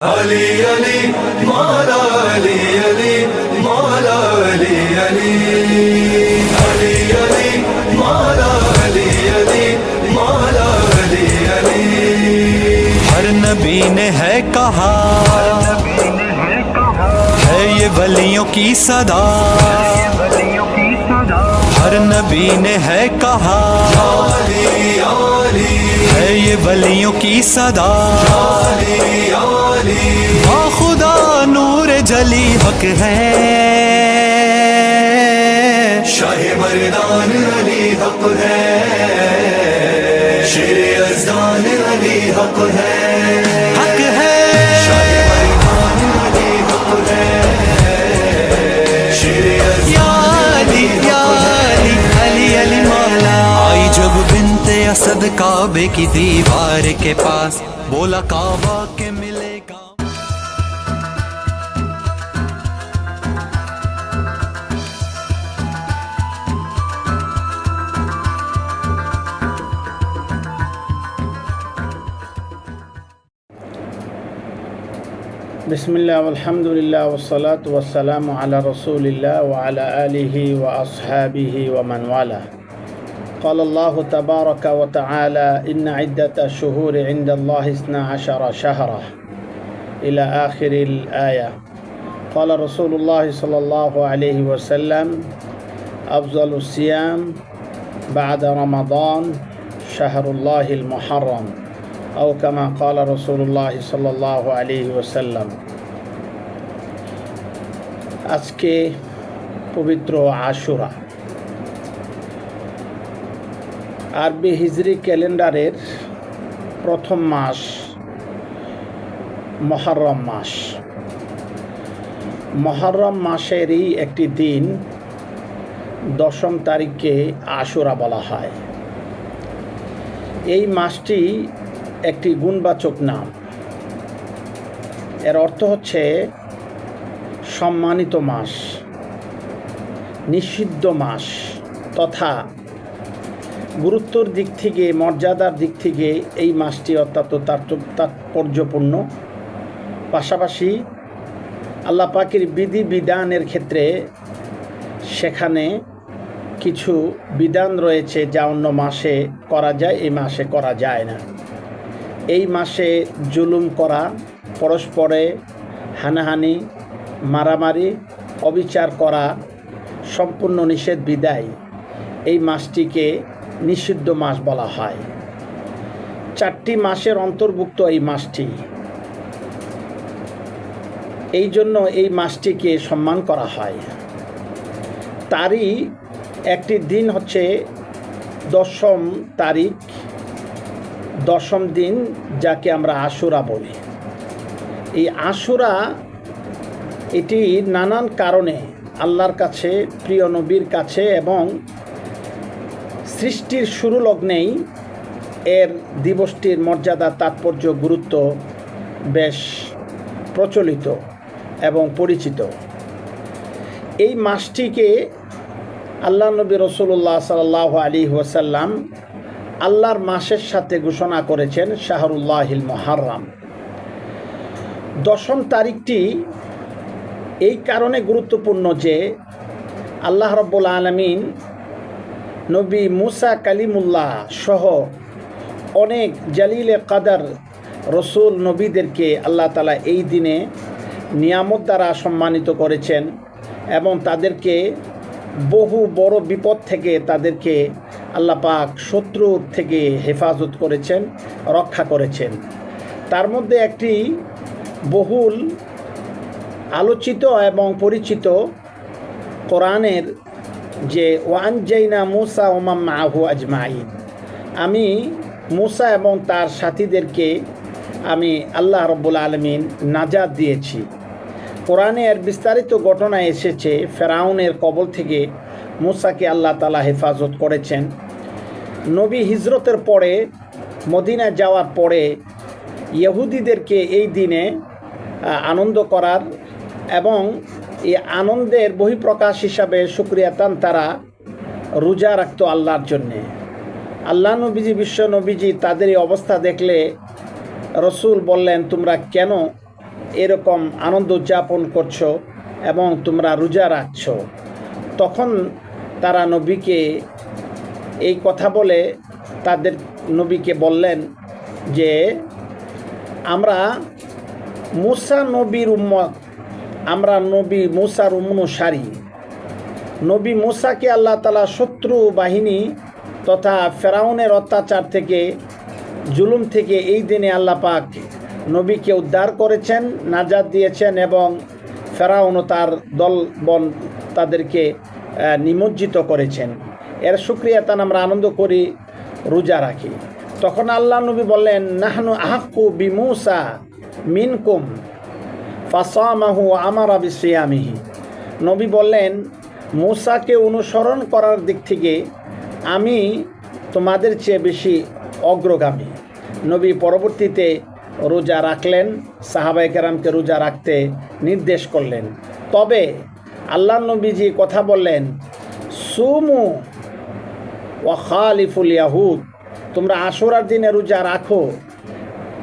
علي علي مولا علي علي مولا علي علي علي علي مولا علي علي مولا علي علي हर नबी ने है कहा है ये वलियों की सदा, हर नबी ने है कहा علي علي है ये वलियों की सदा। علي علي हाँ खुदा नूर जली हक है, शाह मर्दान अली हक है, शेर यज़दान अली हक है, हक है शाह मर्दान अली हक है, शेर या यज़दान अली या अली अली अली मौला। आई जब बिनते असद काबे की दीवार के पास, बोला काबा के मिलेगा। बिस्मिल्लाह वल्हम्दुलिल्लाह वस्सलातु वस्सलामु अला रसूलिल्लाह व अला आलिहि व अस्हाबिहि व मन वाला। क़ाल अल्लाहु तबारक व तआला इन्ना इद्दत अश-शुहूर इंदल्लाहि 12 शहरा इला आखिरिल आया। क़ाल रसूलुल्लाह सल्लल्लाहु अलैहि वसल्लम अफ़ज़लुस सियाम बअद रमज़ान शहरुल्लाहिल मुहर्रम औ कमा क़ाल रसूलुल्लाह सल्लल्लाहु अलैहि वसल्लम। আজকে পবিত্র আশুরা, আরবি হিজরি ক্যালেন্ডারের প্রথম মাস মুহররম মাস। মুহররম মাসেরই একটি দিন 10ম তারিখকে আশুরা বলা হয়। এই মাসটি একটি গুণবাচক নাম। এর অর্থ হচ্ছে সম্মানিত মাস, নিষিদ্ধ মাস তথা গুরুত্বর দিক থেকে, মর্যাদার দিক থেকে এই মাসটি অত্যন্ত তাৎপর্যপূর্ণ। পাশাপাশি আল্লাহ পাকের বিধি বিধানের ক্ষেত্রে সেখানে কিছু বিধান রয়েছে যা অন্য মাসে করা যায়, এই মাসে করা যায় না। এই মাসে জুলুম করা, পরস্পরে হানাহানি, মারামারি, অবিচার করা সম্পূর্ণ নিষেধ বিধায় এই মাসটিকে নিষিদ্ধ মাস বলা হয়। 4টি মাসের অন্তর্ভুক্ত এই মাসটি, এই জন্য এই মাসটিকে সম্মান করা হয়। তারই একটি দিন হচ্ছে 10ম তারিখ, 10ম দিন, যাকে আমরা আশুরা বলি। এই আশুরা এটি নানান কারণে আল্লাহর কাছে, প্রিয় নবীর কাছে এবং সৃষ্টির শুরু লগ্নেই এর দিবসটির মর্যাদা, তাৎপর্য, গুরুত্ব বেশ প্রচলিত এবং পরিচিত। এই মাসটিকে আল্লাহ নবী রাসূলুল্লাহ সাল্লাল্লাহু আলাইহি ওয়াসাল্লাম আল্লাহর মাসের সাথে ঘোষণা করেছেন শাহরুল্লাহিল মুহররম। 10ম তারিখটি এই কারণে গুরুত্বপূর্ণ যে আল্লাহ রাব্বুল আলামিন নবী মুসা কালিমুল্লাহ সহ অনেক জালিলে কাদার রসুল নবীদেরকে আল্লাহ তাআলা এই দিনে নিয়ামত দ্বারা সম্মানিত করেছেন এবং তাদেরকে বহু বড় বিপদ থেকে তাদেরকে আল্লাহ পাক শত্রুর থেকে হেফাজত করেছেন, রক্ষা করেছেন। তার মধ্যে একটি বহুল আলোচিত এবং পরিচিত কোরআনের যে ওয়ানজাইনা মুসা ওয়া মান মাআহু আজমাইন, আমি মুসা এবং তার সাথীদেরকে আমি আল্লাহ রাব্বুল আলামিন নাজাত দিয়েছি। কোরআনে এর বিস্তারিত ঘটনা এসেছে। ফেরাউনের কবল থেকে মুসাকে আল্লাহ তাআলা হেফাজত করেছেন। নবী হিজরতের পরে মদিনা যাওয়ার পরে ইহুদিদেরকে এই দিনে আনন্দ করার এবং এই আনন্দের বহিঃপ্রকাশ হিসাবে শুকরিয়াতান তারা রোজা রাখত আল্লাহর জন্যে। আল্লাহ নবীজি, বিশ্ব নবীজি তাদের এই অবস্থা দেখলে রসুল বললেন, তোমরা কেন এরকম আনন্দ উদযাপন করছো এবং তোমরা রোজা রাখছো। তখন তারা নবীকে এই কথা বলে তাদের নবীকে বললেন যে আমরা মুসা নবীর উম্মত, আমরা নবী মুসার অনুসারী। নবী মুসাকে আল্লাহ তাআলা শত্রু বাহিনী তথা ফেরাউনের অত্যাচার থেকে, জুলুম থেকে এই দিনে আল্লাহ পাক নবীকে উদ্ধার করেছেন, নাজাত দিয়েছেন এবং ফেরাউন ও তার দলবল তাদেরকে নিমজ্জিত করেছেন। এর শুকরিয়া তান আমরা আনন্দ করি, রোজা রাখি। তখন আল্লাহ নবী বললেন, নাহনু আহাক্কু বিমূসা মিনকুম ফাসামাহু আমারা বিসিয়ামিহি। নবী বললেন, মূসাকে অনুসরণ করার দিক থেকে আমি তোমাদের চেয়ে বেশি অগ্রগামী। নবী পরবর্তীতে রোজা রাখলেন, সাহাবায়ে কেরামকে রোজা রাখতে নির্দেশ করলেন। তবে আল্লাহ নবীজি কথা বললেন, সুমু ওয়া খালিফুল ইয়াহুদ, তোমরা আশুরার দিনে রোজা রাখো,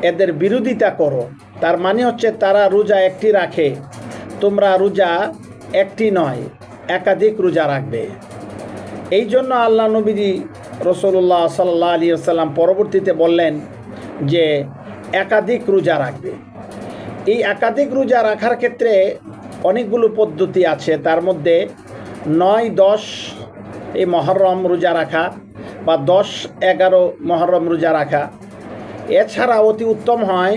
এদের বিরোধিতা করো। তার মানে হচ্ছে তারা রোজা একটি রাখে, তোমরা রোজা একটি নয় একাধিক রোজা রাখবে। এই জন্য আল্লাহ নবীজি রাসূলুল্লাহ সাল্লাল্লাহু আলাইহি ওয়াসাল্লাম পরবর্তীতে বললেন যে একাধিক রোজা রাখবে। এই একাধিক রোজা রাখার ক্ষেত্রে অনেকগুলো পদ্ধতি আছে। তার মধ্যে 9-10 এই মহরম রোজা রাখা বা 10-11 মহরম রোজা রাখা। এছাড়া অতি উত্তম হয়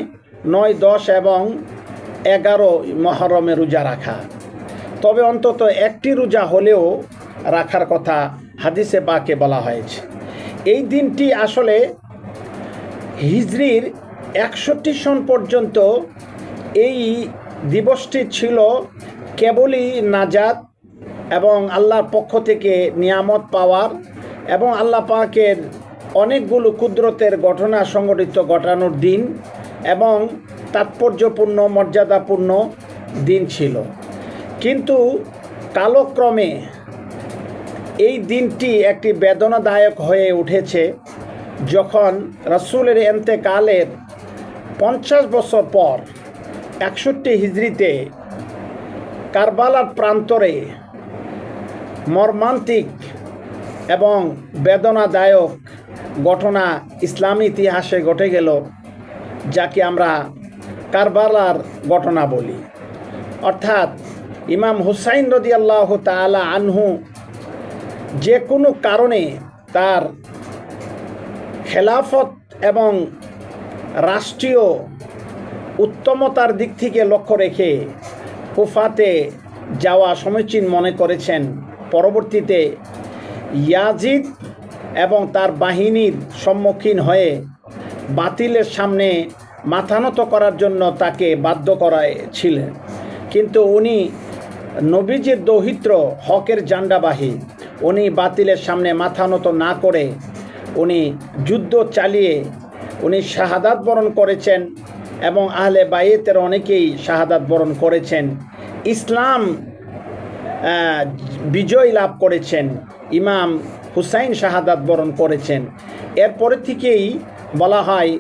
9-10 এবং 11 মহরমে রোজা রাখা। তবে অন্তত একটি রোজা হলেও রাখার কথা হাদিসে পাকে বলা হয়েছে। এই দিনটি আসলে হিজরির 61 সন পর্যন্ত এই দিবসটি ছিল কেবলই নাজাত এবং আল্লাহর পক্ষ থেকে নিয়ামত পাওয়ার এবং আল্লাহ পাকের অনেকগুলো কুদরতের ঘটনা সংঘটিত ঘটানোর দিন এবং তাৎপর্যপূর্ণ মর্যাদাপূর্ণ দিন ছিল। কিন্তু কালক্রমে এই দিনটি একটি বেদনাদায়ক হয়ে উঠেছে যখন রাসূলের ইন্তেকালের 50 বছর পর 61 হিজরিতে কারবালার প্রান্তরে মর্মান্তিক এবং বেদনাদায়ক ঘটনা ইসলামী ইতিহাসে ঘটে গেল, যাকে আমরা কারবালার ঘটনা বলি। অর্থাৎ ইমাম হুসাইন রাদিয়াল্লাহু তাআলা আনহু যে কোনো কারণে তার খেলাফত এবং রাষ্ট্রীয় উত্তমতার দিক থেকে লক্ষ্য রেখে কুফাতে যাওয়া সমীচীন মনে করেছেন। পরবর্তীতে ইয়াজিদ এবং তার বাহিনীর সম্মুখীন হয়ে বাতিলের সামনে মাথা নত করার জন্য তাকে বাধ্য করেছিলেন। কিন্তু উনি নবীজির দৌহিত্র, হকের জান্ডাবাহী, উনি বাতিলের সামনে মাথা নত না করে উনি যুদ্ধ চালিয়ে উনি শাহাদাত বরণ করেছেন এবং আহলে বাইতের অনেকেই শাহাদাত বরণ করেছেন। ইসলাম বিজয় লাভ করেছেন, ইমাম হুসাইন শাহাদাত বরণ করেছেন। এরপরে থেকেই বলা হয়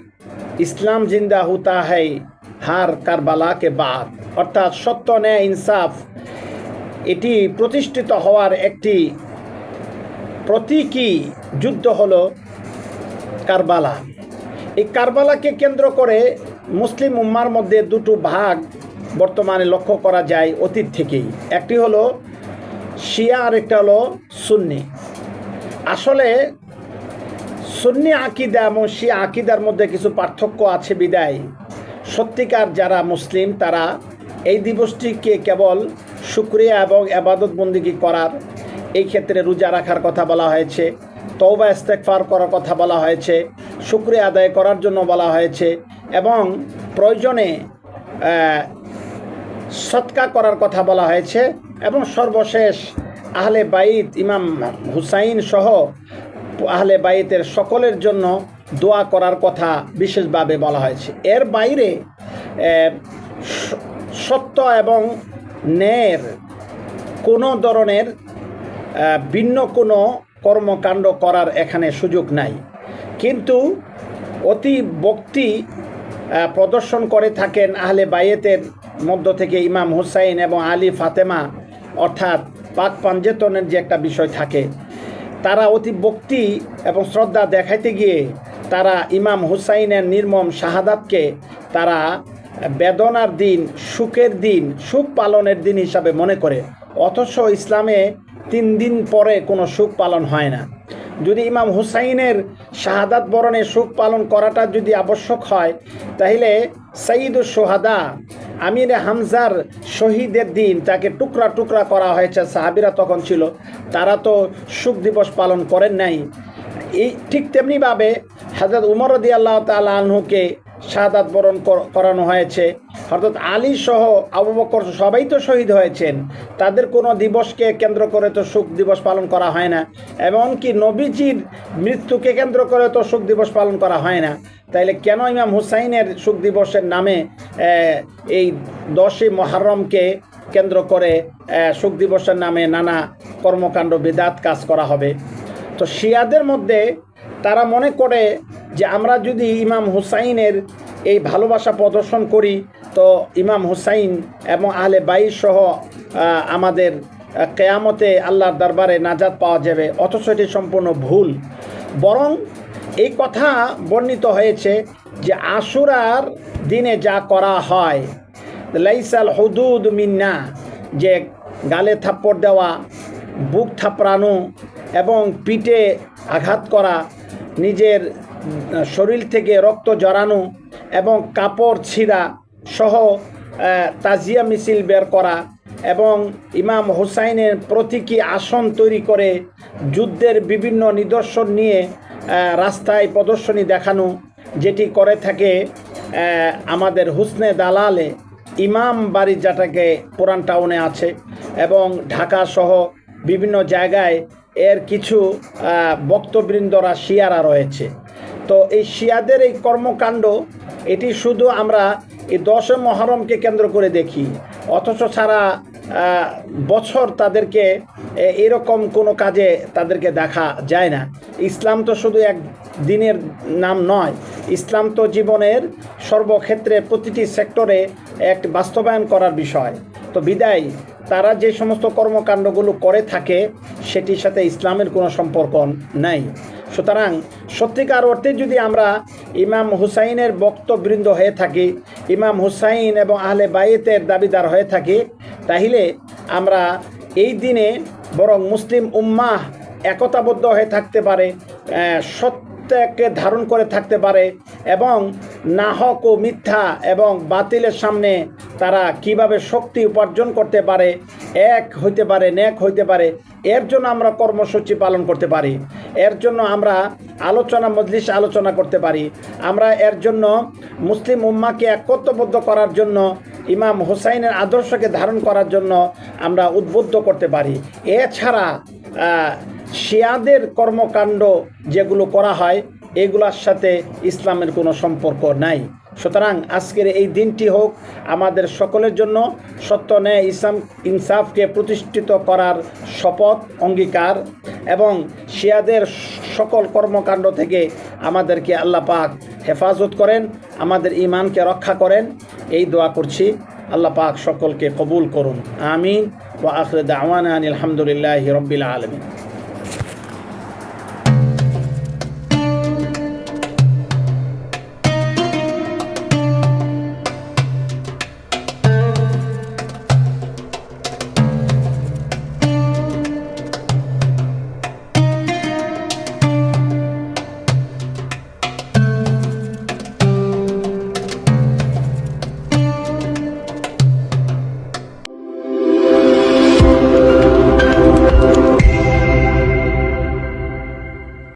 ইসলাম জিন্দা হুতা है হার কারবালা কে বাদ, অর্থাৎ সত্য ন্যায় ইনসাফ এটি প্রতিষ্ঠিত হওয়ার একটি প্রতীকী যুদ্ধ হলো কারবালা। এই কারবালাকে কেন্দ্র করে মুসলিম উম্মার মধ্যে দুটো ভাগ বর্তমানে লক্ষ্য করা যায় অতীত থেকেই। একটি হলো শিয়া আর একটা হলো সুন্নি। আসলে সুন্নি আকিদা এবং শিয়া আকিদার মধ্যে কিছু পার্থক্য আছে বিদায় সত্যিকার যারা মুসলিম তারা এই দিবসটিকে কেবল শুকরিয়া এবং ইবাদত বন্দেগী করার, এই ক্ষেত্রে রোজা রাখার কথা বলা হয়েছে, তওবা ইস্তেগফার করার কথা বলা হয়েছে, শুকরিয়া আদায় করার জন্য বলা হয়েছে এবং প্রয়োজনে সদকা করার কথা বলা হয়েছে এবং সর্বশেষ আহলে বাইত ইমাম হুসাইন সহ আহলে বাইতের সকলের জন্য দোয়া করার কথা বিশেষভাবে বলা হয়েছে। এর বাইরে সত্য এবং ন্যায়ের কোনো ধরনের ভিন্ন কোনো কর্মকাণ্ড করার এখানে সুযোগ নাই। কিন্তু অতি ভক্তি প্রদর্শন করে থাকেন আহলে বায়েতের মধ্য থেকে ইমাম হুসাইন এবং আলী ফাতেমা, অর্থাৎ পাক পাঞ্জেতনের যে একটা বিষয় থাকে, তারা অতি ভক্তি এবং শ্রদ্ধা দেখাইতে গিয়ে তারা ইমাম হুসাইনের নির্মম শাহাদাতকে তারা বেদনার দিন, সুখের দিন, সুখ পালনের দিন হিসাবে মনে করে। অথচ ইসলামে 3 দিন পরে কোনো সুখ পালন হয় না। যদি ইমাম হুসাইনের শাহাদাত বরণে সুখ পালন করাটা যদি আবশ্যক হয়, তাহলে সাইয়্যিদুশ শুহাদা আমিরে হামজার শহীদের দিন তাকে টুকরা টুকরা করা হয়েছে, সাহাবীরা তখন ছিল, তারা তো সুখ দিবস পালন করেন নাই। এই ঠিক তেমনিভাবে হযরত উমর রাদিয়াল্লাহু তাআলা আনহুকে শাহাদাত বরণ করানো হয়েছে। হযরত আলী সহ আবু বকর সবাই তো শহীদ হয়েছেন, তাদের কোনো দিবসকে কেন্দ্র করে তো শোক দিবস পালন করা হয় না। এমনকি নবীজির মৃত্যুকে কেন্দ্র করে তো শোক দিবস পালন করা হয় না। তাইলে কেন ইমাম হুসাইনের শোক দিবসের নামে এই 10ই মুহররমকে কেন্দ্র করে শোক দিবসের নামে নানা কর্মকাণ্ড বিদআত কাজ করা হবে? তো শিয়াদের মধ্যে তারা মনে করে যে আমরা যদি ইমাম হুসাইনের এই ভালোবাসা প্রদর্শন করি তো ইমাম হুসাইন এবং আহলে বাইত সহ আমাদের কিয়ামতে আল্লাহর দরবারে নাজাত পাওয়া যাবে। অথচ এটি সম্পূর্ণ ভুল। বরং এই কথা বর্ণিত হয়েছে যে আশুরার দিনে যা করা হয়, লাইসাল হুদুদ মিন্না, যে গালে থাপ্পড় দেওয়া, বুক থাপড়ানো এবং পিঠে আঘাত করা, নিজের শরীর থেকে রক্ত জড়ানো এবং কাপড় ছিঁড়া সহ তাজিয়া মিছিল বের করা এবং ইমাম হুসাইনের প্রতীকী আসন তৈরি করে যুদ্ধের বিভিন্ন নিদর্শন নিয়ে রাস্তায় প্রদর্শনী দেখানো, যেটি করে থাকে আমাদের হুসনে দালালে ইমাম বাড়ি, যেটাকে পুরান টাউনে আছে, এবং ঢাকা সহ বিভিন্ন জায়গায় এর কিছু বক্তবৃন্দরা শিয়ারা রয়েছে। তো এই শিয়াদের এই কর্মকাণ্ড, এটি শুধু আমরা এই 10 মুহররমকে কেন্দ্র করে দেখি, অথচ সারা বছর তাদেরকে এরকম কোনো কাজে তাদেরকে দেখা যায় না। ইসলাম তো শুধু এক দিনের নাম নয়, ইসলাম তো জীবনের সর্বক্ষেত্রে প্রতিটি সেক্টরে এক বাস্তবায়ন করার বিষয়। তো বিদায় তারা যে সমস্ত কর্মকাণ্ডগুলো করে থাকে সেটির সাথে ইসলামের কোনো সম্পর্ক নাই। সুতরাং সত্যিকার অর্থে যদি আমরা ইমাম হুসাইনের বক্তবৃন্দ হয়ে থাকি, ইমাম হুসাইন এবং আহলে বাইতের দাবিদার হয়ে থাকি, তাহলে আমরা এই দিনে বরং মুসলিম উম্মাহ একতাবদ্ধ হয়ে থাকতে পারে, সত্যকে ধারণ করে থাকতে পারে এবং নাহক ও মিথ্যা এবং বাতিলের সামনে তারা কিভাবে শক্তি উপার্জন করতে পারে, এক হইতে পারে, নেক হইতে পারে, এর জন্য আমরা কর্মসূচি পালন করতে পারি, এর জন্য আমরা আলোচনা মজলিস আলোচনা করতে পারি, আমরা এর জন্য মুসলিম উম্মাহকে একত্রবদ্ধ করার জন্য, ইমাম হুসাইনের আদর্শকে ধারণ করার জন্য আমরা উদ্বুদ্ধ করতে পারি। এছাড়া শিয়াদের কর্মকাণ্ড যেগুলো করা হয় এগুলোর সাথে ইসলামের কোনো সম্পর্ক নাই। সুতরাং আজকের এই দিনটি হোক আমাদের সকলের জন্য সত্য, ন্যায়, ইনসাফকে প্রতিষ্ঠিত করার শপথ, অঙ্গীকার, এবং শিয়াদের সকল কর্মকাণ্ড থেকে আমাদেরকে আল্লাহ পাক হেফাজত করেন, আমাদের ঈমানকে রক্ষা করেন, এই দোয়া করছি। আল্লাহ পাক সকলকে কবুল করুন। আমিন। ওয়া আখির দাওয়ানা আনিল হামদুলিল্লাহি রাব্বিল আলামিন।